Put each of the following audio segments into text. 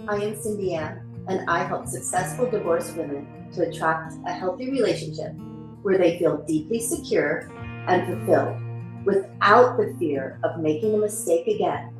I am cindyann, and I help successful divorced women to attract a healthy relationship where they feel deeply secure and fulfilled without the fear of making a mistake again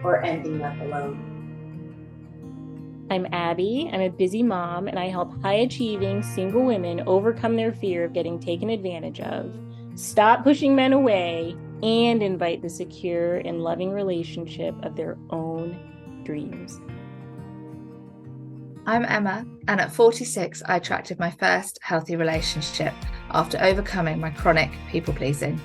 or ending up alone. I'm Abby. I'm a busy mom, and I help high achieving single women overcome their fear of getting taken advantage of, stop pushing men away, and invite the secure and loving relationship of their own dreams. I'm Emma, and at 46, I attracted my first healthy relationship after overcoming my chronic people pleasing.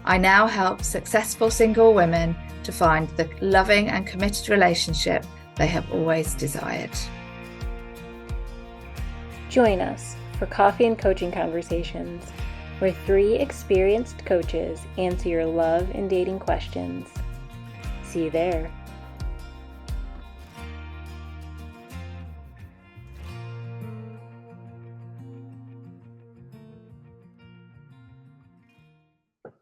I now help successful single women to find the loving and committed relationship they have always desired. Join us for coffee and coaching conversations, where three experienced coaches answer your love and dating questions. See you there.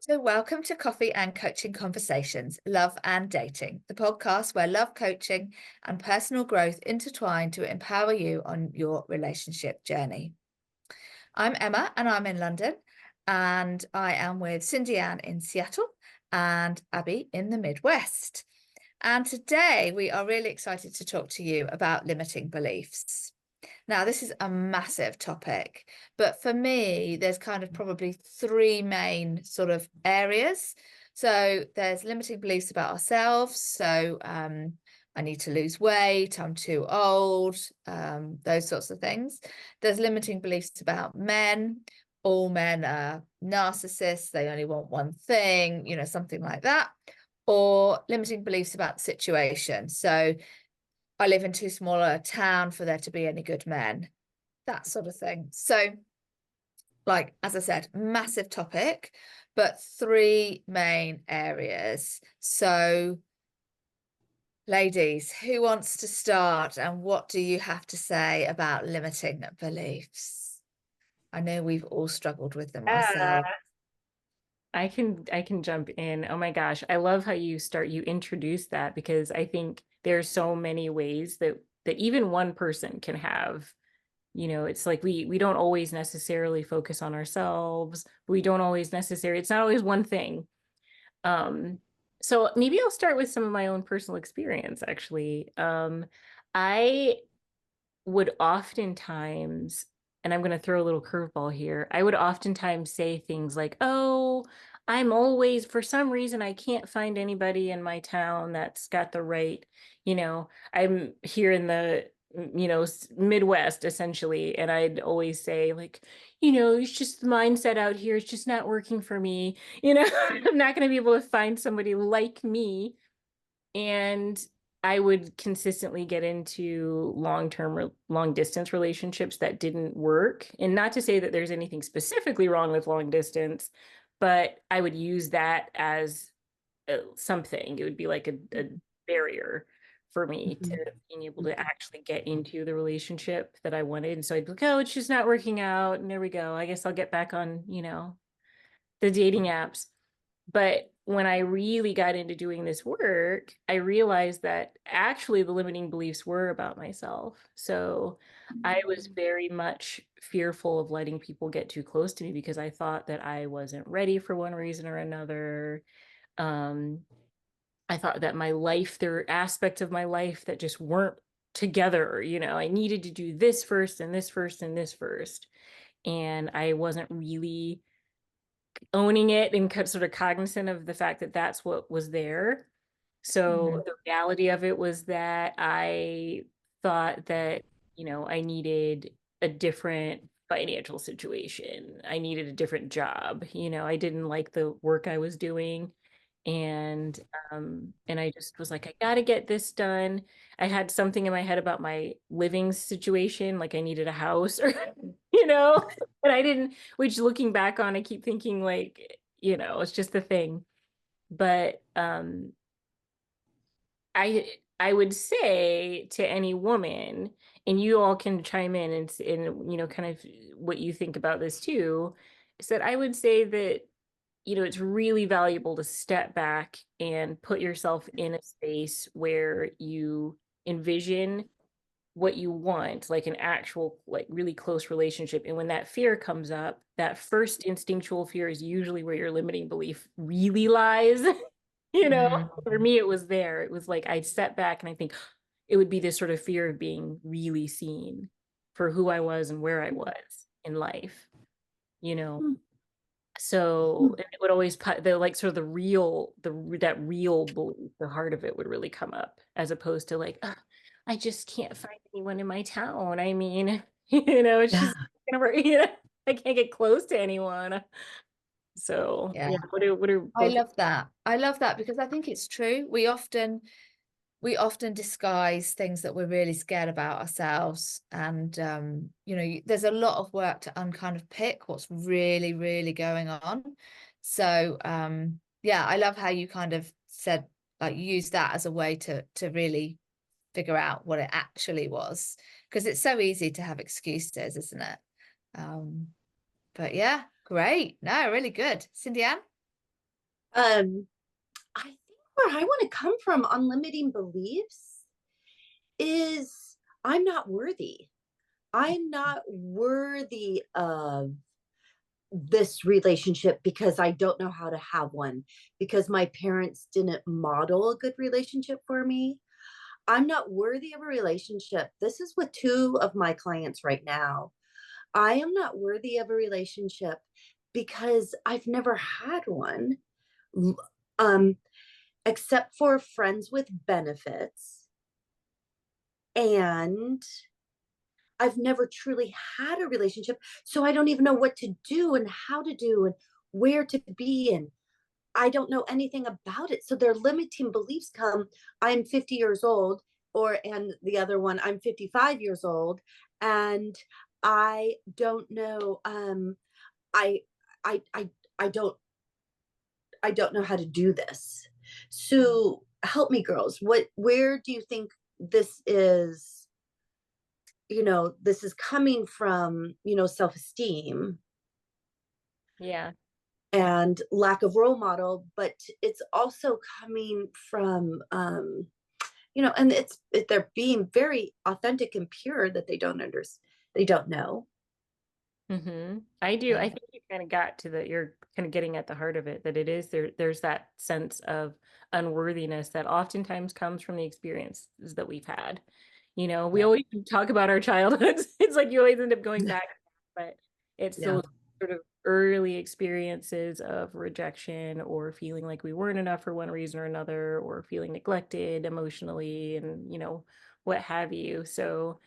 So, welcome to Coffee and Coaching Conversations, Love and Dating, the podcast where love coaching and personal growth intertwine to empower you on your relationship journey. I'm Emma, and I'm in London, and I am with cindyann in Seattle and Abby in the Midwest. And today we are really excited to talk to you about limiting beliefs. Now, this is a massive topic, but for me, there's kind of probably three main sort of areas. So there's limiting beliefs about ourselves. So I need to lose weight, I'm too old, those sorts of things. There's limiting beliefs about men. All men are narcissists, they only want one thing, something like that. Or limiting beliefs about the situation. So I live in too small a town for there to be any good men, that sort of thing. So, like, as I said, massive topic, but three main areas. So, ladies, who wants to start, and what do you have to say about limiting beliefs? I know we've all struggled with them ourselves. I can jump in. Oh my gosh, I love how you introduce that, because I think there's so many ways that even one person can have, it's like we don't always necessarily focus on ourselves. We don't always necessarily, it's not always one thing. Um, so maybe I'll start with some of my own personal experience, actually. I would oftentimes, and I'm going to throw a little curveball here, I would oftentimes say things like, oh, I'm always, for some reason, I can't find anybody in my town that's got the right, I'm here in the, Midwest essentially. And I'd always say, like, it's just the mindset out here. It's just not working for me. I'm not going to be able to find somebody like me. And I would consistently get into long distance relationships that didn't work. And not to say that there's anything specifically wrong with long distance, but I would use that as something. It would be like a barrier for me to being able to actually get into the relationship that I wanted. And so I'd be like, oh, it's just not working out. And there we go. I guess I'll get back on, the dating apps. But when I really got into doing this work, I realized that actually the limiting beliefs were about myself. So I was very much fearful of letting people get too close to me because I thought that I wasn't ready for one reason or another. Um, I thought that my life, there were aspects of my life that just weren't together. I needed to do this first and this first and this first. And I wasn't really owning it and sort of cognizant of the fact that that's what was there. So the reality of it was that I thought that, I needed a different financial situation. I needed a different job. I didn't like the work I was doing. And I just was like, I gotta get this done. I had something in my head about my living situation, like I needed a house or, and I didn't, which looking back on, I keep thinking like, it's just the thing. But I would say to any woman, and you all can chime in and kind of what you think about this too, is that I would say that it's really valuable to step back and put yourself in a space where you envision what you want, like an actual, like really close relationship. And when that fear comes up, that first instinctual fear is usually where your limiting belief really lies. You know, for me, it was there. It was like I sat back and I think it would be this sort of fear of being really seen for who I was and where I was in life, you know. So it would always put the like sort of the real that real belief, the heart of it would really come up, as opposed to like, "Ugh, I just can't find anyone in my town. I mean, you know, it's Yeah. just gonna, you know, I can't get close to anyone." So Yeah. yeah, what are I both? love that. I love that because I think it's true. We often disguise things that we're really scared about ourselves. And, you know, there's a lot of work to kind of pick what's really, really going on. So, yeah, I love how you kind of said, like, use that as a way to really figure out what it actually was, because it's so easy to have excuses, isn't it? But yeah, great. No, really good. Cindyann? I think where I want to come from on limiting beliefs is I'm not worthy. I'm not worthy of this relationship because I don't know how to have one, because my parents didn't model a good relationship for me. I'm not worthy of a relationship. This is with two of my clients right now. I am not worthy of a relationship because I've never had one, um, except for friends with benefits. And I've never truly had a relationship. So I don't even know what to do and how to do and where to be. And I don't know anything about it. So their limiting beliefs come, I'm 50 years old, and the other one, I'm 55 years old. And I don't know. I, I, I, I don't, I don't know how to do this. So help me, girls. Where do you think this is? This is coming from, self-esteem Yeah. and lack of role model, but it's also coming from, and they're being very authentic and pure that they don't know. I do. I Yeah. think you kind of got to you're kind of getting at the heart of it, that it is there's that sense of unworthiness that oftentimes comes from the experiences that we've had. You know, we Yeah. always talk about our childhoods. It's like you always end up going back, but it's Yeah. those sort of early experiences of rejection or feeling like we weren't enough for one reason or another, or feeling neglected emotionally and, what have you. So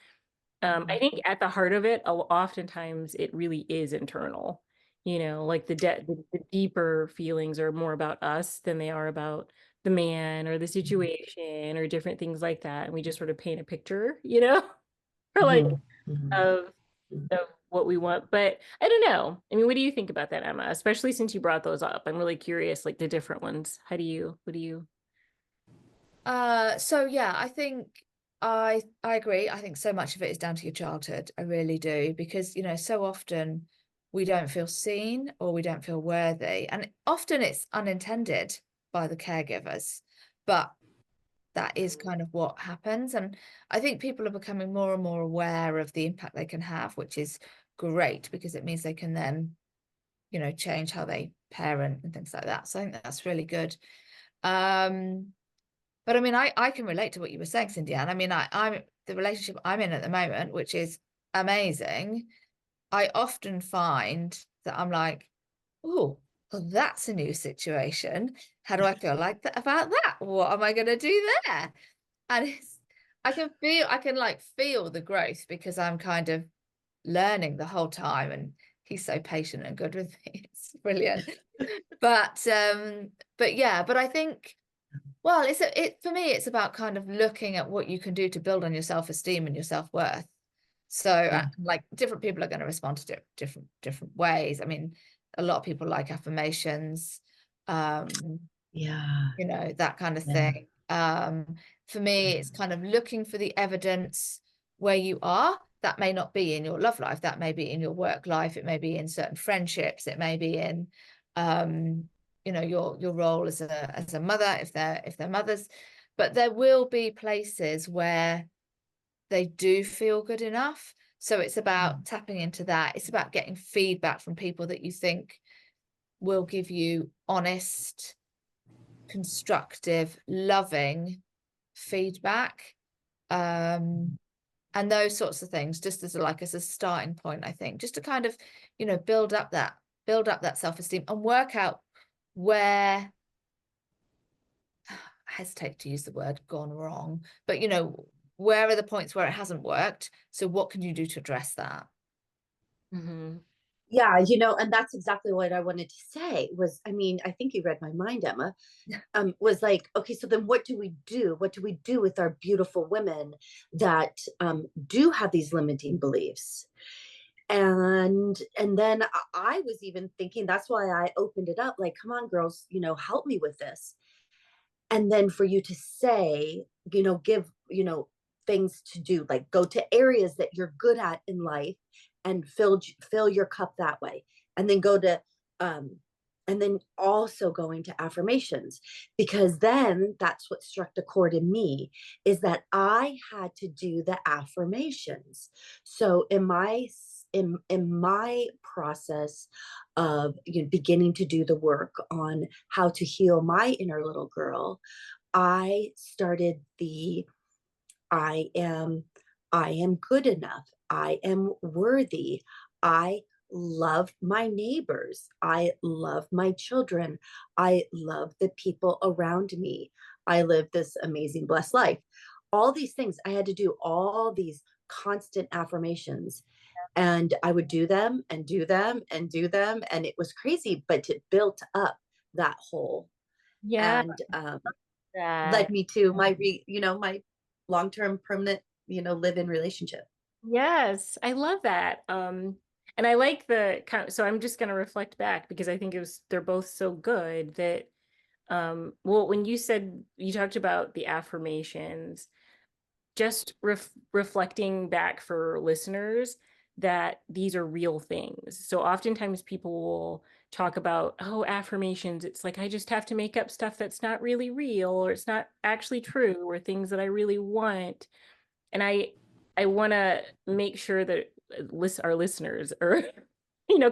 I think at the heart of it, oftentimes it really is internal. Like the deeper feelings are more about us than they are about the man or the situation or different things like that. And we just sort of paint a picture, or like Mhm. Mhm. of of what we want. But I don't know. I mean, what do you think about that, Emma? Especially since you brought those up. I'm really curious, like the different ones. What do you? So yeah, I think I agree. I think so much of it is down to your childhood. I really do, because so often we don't feel seen or we don't feel worthy, and often it's unintended by the caregivers, but that is kind of what happens. And I think people are becoming more and more aware of the impact they can have, which is great, because it means they can then, change how they parent and things like that. So I think that's really good. But I mean, I can relate to what you were saying, Cindyann. I mean, I'm the relationship I'm in at the moment, which is amazing. I often find that I'm like, oh, well, that's a new situation. How do I feel like that about that? What am I going to do there? And I can like feel the growth, because I'm kind of learning the whole time, and he's so patient and good with me. It's brilliant. But yeah, but I think, well, for me, it's about kind of looking at what you can do to build on your self-esteem and your self-worth. So Yeah. like different people are going to respond to different ways. I mean, a lot of people like affirmations, Yeah. that kind of Yeah. thing. For me, it's kind of looking for the evidence where you are. That may not be in your love life, that may be in your work life, it may be in certain friendships, it may be in your role as a mother, if they're mothers. but there will be places where they do feel good enough. So it's about tapping into that. It's about getting feedback from people that you think will give you honest, constructive, loving feedback. And those sorts of things, just as a starting point, I think, just to kind of, build up that self-esteem and work out where, I hesitate to use the word gone wrong, but where are the points where it hasn't worked? So what can you do to address that? Mm-hmm. Yeah, and that's exactly what I wanted to say was, I mean, I think you read my mind, Emma. Was like, okay, so then what do we do? What do we do with our beautiful women that do have these limiting beliefs? And then I was even thinking, that's why I opened it up, like, come on, girls, help me with this. And then for you to say, give, things to do, like go to areas that you're good at in life and fill your cup that way. And then go to and then also going to affirmations, because then that's what struck the chord in me, is that I had to do the affirmations. So in my process of beginning to do the work on how to heal my inner little girl, I started the I am I am good enough. I am worthy. I love my neighbors. I love my children. I love the people around me. I live this amazing, blessed life. All these things, I had to do all these constant affirmations. And I would do them and do them and do them. And it was crazy, but it built up that hole Yeah, and led that. me to my long-term permanent, live-in relationship. Yes, I love that. And I like the kind of, so I'm just going to reflect back because I think they're both so good that, well, when you talked about the affirmations, just reflecting back for listeners that these are real things. So oftentimes people will talk about, oh, affirmations. It's like, I just have to make up stuff that's not really real, or it's not actually true, or things that I really want. And I want to make sure that our listeners are,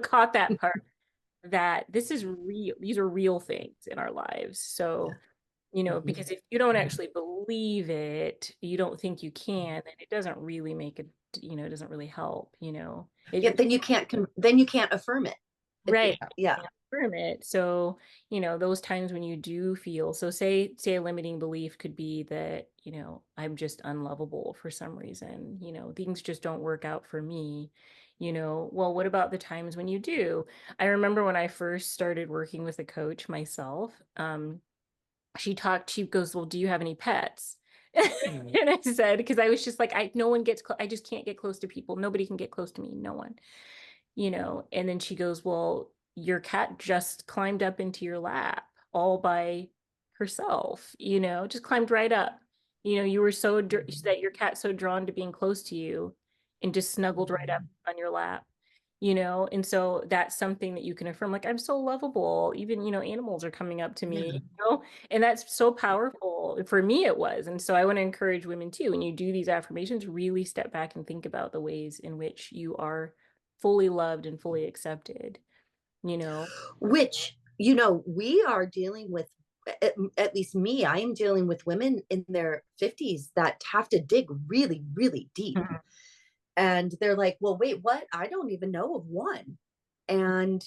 caught that part, that this is real. These are real things in our lives. So, because if you don't actually believe it, you don't think you can, then it doesn't really make it, it doesn't really help, Yeah, it, then you can't affirm it. right. Yeah. Affirm it. So, those times when you do feel, so say a limiting belief could be that, I'm just unlovable for some reason, things just don't work out for me, well, what about the times when you do? I remember when I first started working with a coach myself, she goes, well, do you have any pets? And I said, because I was just like, no one gets, I just can't get close to people. Nobody can get close to me. No one, and then she goes, well, your cat just climbed up into your lap all by herself, just climbed right up. You were that your cat's so drawn to being close to you and just snuggled right up on your lap, and so that's something that you can affirm, like, I'm so lovable. Even, animals are coming up to me, and that's so powerful. For me, it was. And so I want to encourage women too, when you do these affirmations, really step back and think about the ways in which you are fully loved and fully accepted, Which, we are dealing with, at least me, I am dealing with women in their 50s that have to dig really, really deep. Mhm. And they're like, well, wait, what? I don't even know of one. And,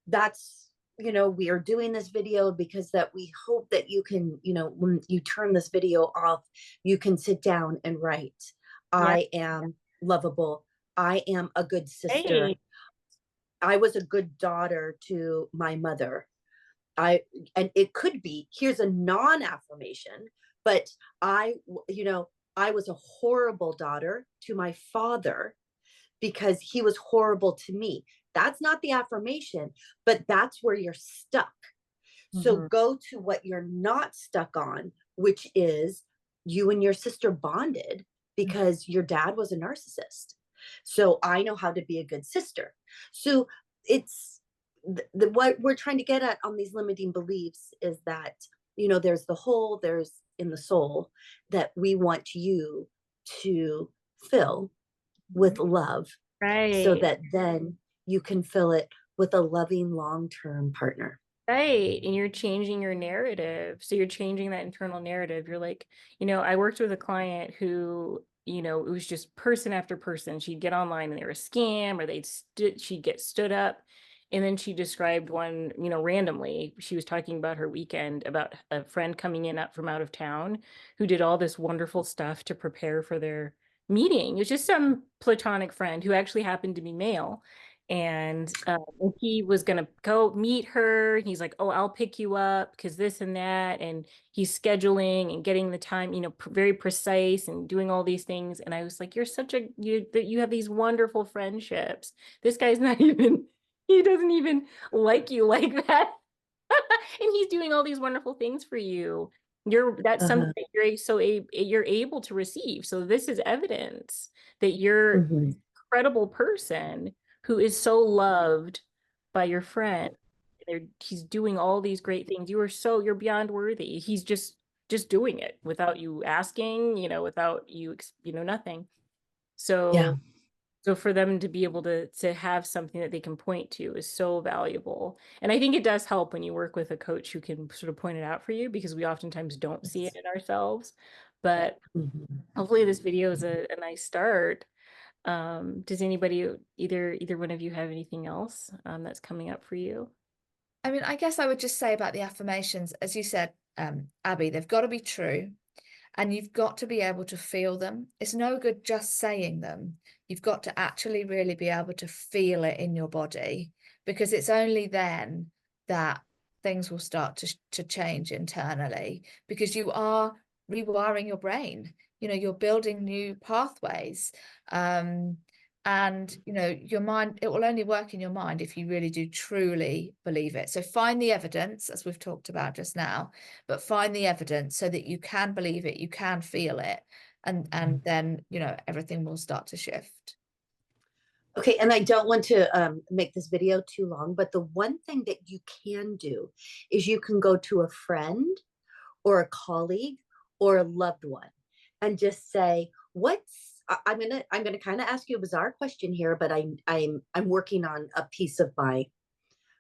that's, we are doing this video because that we hope that you can, when you turn this video off, you can sit down and write, Yeah. I am lovable. I am a good sister. Hey. I was a good daughter to my mother. And it could be, here's a non-affirmation, but I was a horrible daughter to my father because he was horrible to me. That's not the affirmation, but that's where you're stuck. So Mhm. go to what you're not stuck on, which is you and your sister bonded because your dad was a narcissist. So I know how to be a good sister. So it's what we're trying to get at on these limiting beliefs is that, there's the hole, there's in the soul that we want you to fill with love, so Right. that then you can fill it with a loving long-term partner. Right. And you're changing your narrative. So you're changing that internal narrative. You're like, I worked with a client who, it was just person after person. She'd get online and they were a scam, or she'd get stood up. And then she described one, randomly. She was talking about her weekend, about a friend coming in from out of town who did all this wonderful stuff to prepare for their meeting. It was just some platonic friend who actually happened to be male. And he was going to go meet her. He's like, oh, I'll pick you up because this and that. And he's scheduling and getting the time, very precise and doing all these things. And I was like, you have these wonderful friendships. This guy's not even, he doesn't even like you like that. And he's doing all these wonderful things for you. That's something that you're able to receive. So this is evidence that you're an incredible person who is so loved by your friend. He's doing all these great things. You're beyond worthy. He's just doing it without you asking, without you, nothing. So Yeah. So for them to be able to have something that they can point to is so valuable. And I think it does help when you work with a coach who can sort of point it out for you, because we oftentimes don't see it in ourselves. But hopefully this video is a nice start. Does anybody, either one of you, have anything else that's coming up for you? I mean, I guess I would just say about the affirmations, as you said, Abby, they've got to be true. And you've got to be able to feel them. It's no good just saying them. You've got to actually really be able to feel it in your body, because it's only then that things will start to change internally, because you are rewiring your brain. You're building new pathways. And your mind, it will only work in your mind if you really do truly believe it. So find the evidence, as we've talked about just now, but find the evidence so that you can believe it, you can feel it, and then everything will start to shift. Okay, and I don't want to make this video too long, but the one thing that you can do is you can go to a friend or a colleague or a loved one and just say, I'm gonna kind of ask you a bizarre question here, but I'm working on a piece of my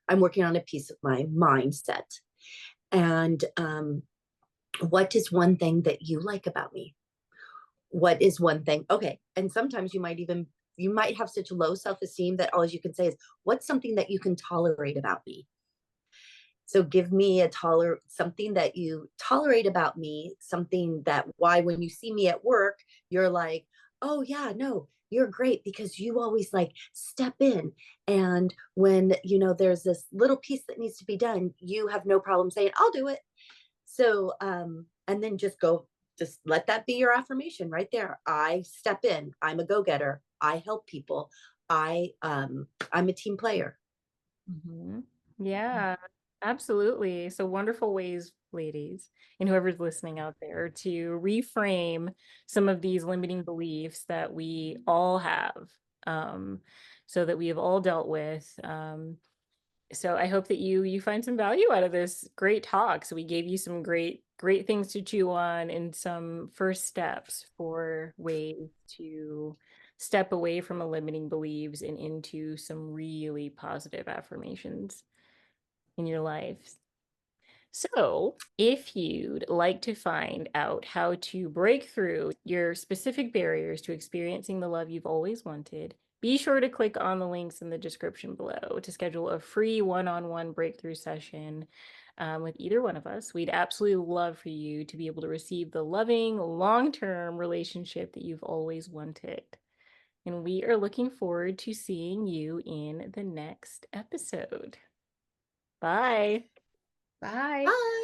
mindset. And what is one thing that you like about me? What is one thing? Okay, and sometimes you might have such low self-esteem that all you can say is, what's something that you can tolerate about me? So give me something that you tolerate about me, something that why when you see me at work, you're like, oh yeah, no, you're great because you always like step in. And when, there's this little piece that needs to be done, you have no problem saying, I'll do it. So, and then just let that be your affirmation right there. I step in, I'm a go-getter. I help people. I'm a team player. Yeah, absolutely. So wonderful ways, ladies, and whoever's listening out there, to reframe some of these limiting beliefs that we all have, so that we have all dealt with. So I hope that you find some value out of this great talk. So we gave you some great things to chew on and some first steps for ways to step away from limiting beliefs and into some really positive affirmations in your life. So if you'd like to find out how to break through your specific barriers to experiencing the love you've always wanted, be sure to click on the links in the description below to schedule a free one-on-one breakthrough session with either one of us. We'd absolutely love for you to be able to receive the loving, long-term relationship that you've always wanted. And we are looking forward to seeing you in the next episode. Bye. Bye. Bye.